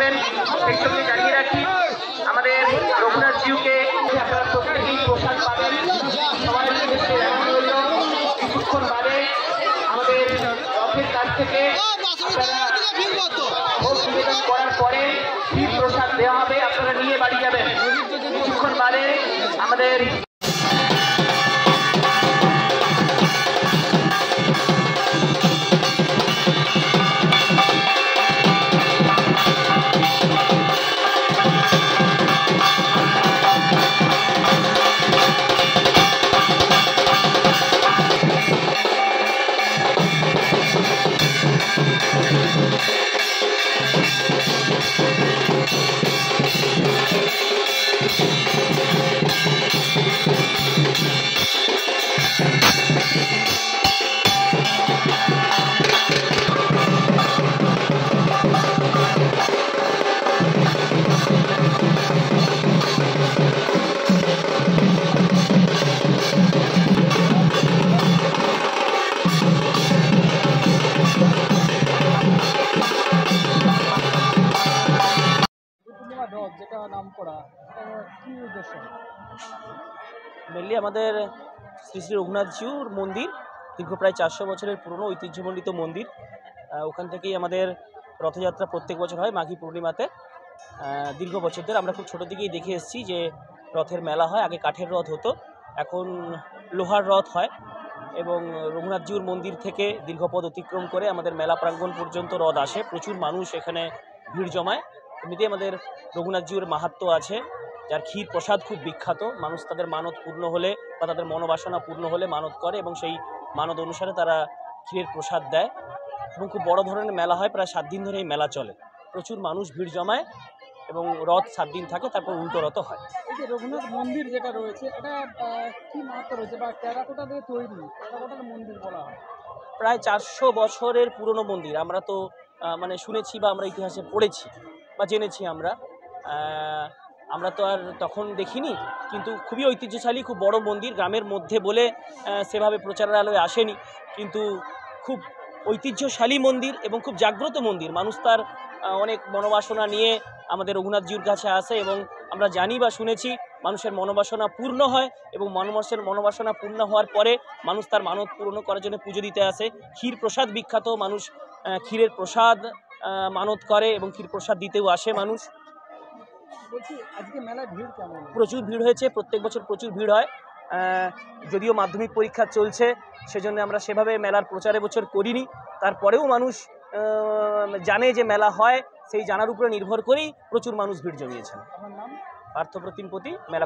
থাকবেন। সেই সঙ্গে জানিয়ে রাখি আমাদের রঘুনাথ জিউকে আপনারা প্রত্যেকেই প্রসাদ পাবেন। সবাই কিছুক্ষণ বাদে আমাদের রথের কাছ থেকে ভোগ নিবেদন করার পরে ক্ষীর প্রসাদ দেওয়া হবে, আপনারা নিয়ে বাড়ি যাবেন। কিছুক্ষণ বাদে আমাদের মেনলি আমাদের শ্রী শ্রী রঘুনাথ জিউর মন্দির, দীর্ঘ প্রায় 400 বছরের পুরনো ঐতিহ্যমণ্ডিত মন্দির। ওখান থেকেই আমাদের রথযাত্রা প্রত্যেক বছর হয় মাঘী পূর্ণিমাতে। দীর্ঘ বছর ধরে আমরা খুব ছোটো দিকেই দেখে এসেছি যে রথের মেলা হয়। আগে কাঠের রথ হতো, এখন লোহার রথ হয় এবং রঘুনাথ জিউর মন্দির থেকে দীর্ঘপথ অতিক্রম করে আমাদের মেলা প্রাঙ্গণ পর্যন্ত রথ আসে। প্রচুর মানুষ এখানে ভিড় জমায়। এমনিতেই আমাদের রঘুনাথ জিউর মাহাত্ম্য আছে, যার ক্ষীর প্রসাদ খুব বিখ্যাত। মানুষ তাদের মানত পূর্ণ হলে বা তাদের মনোবাসনা পূর্ণ হলে মানত করে এবং সেই মানত অনুসারে তারা ক্ষীরের প্রসাদ দেয় এবং খুব বড় ধরনের মেলা হয়। প্রায় 7 দিন ধরে এই মেলা চলে। প্রচুর মানুষ ভিড় জমায় এবং রথ 7 দিন থাকে, তারপর উল্টো রথ হয়। এই যে রঘুনাথ মন্দির যেটা রয়েছে, এটা কি মাহাত্ম্য রয়েছে বা টেরাকোটা দিয়ে তৈরি, টেরাকোটার মন্দির বলা হয়? প্রায় 400 বছরের পুরনো মন্দির। আমরা তো মানে শুনেছি বা আমরা ইতিহাসে পড়েছি বা জেনেছি। আমরা তো আর তখন দেখিনি, কিন্তু খুবই ঐতিহ্যশালী, খুব বড় মন্দির। গ্রামের মধ্যে বলে সেভাবে প্রচারের আলোয় আসেনি, কিন্তু খুব ঐতিহ্যশালী মন্দির এবং খুব জাগ্রত মন্দির। মানুষ তার অনেক মনোবাসনা নিয়ে আমাদের রঘুনাথ জিউর কাছে আসে এবং আমরা জানি বা শুনেছি মানুষের মনোবাসনা পূর্ণ হয় এবং মানুষের মনোবাসনা পূর্ণ হওয়ার পরে মানুষ তার মানত পূর্ণ করার জন্য পুজো দিতে আসে। ক্ষীর প্রসাদ বিখ্যাত, মানুষ ক্ষীরের প্রসাদ মানত করে এবং ক্ষীর প্রসাদ দিতেও আসে মানুষ। বলছি আজকে মেলায় ভিড় কেমন? প্রচুর ভিড় হয়েছে, প্রত্যেক বছর প্রচুর ভিড় হয়। যদিও মাধ্যমিক পরীক্ষা চলছে, সেজন্য আমরা সেভাবে মেলার প্রচার এবছর করিনি। তারপরেও মানুষ জানে যে মেলা হয়, সেই জানার উপরে নির্ভর করেই প্রচুর মানুষ ভিড় জমিয়েছেন। আমার নাম পার্থপ্রতিম পতি, মেলা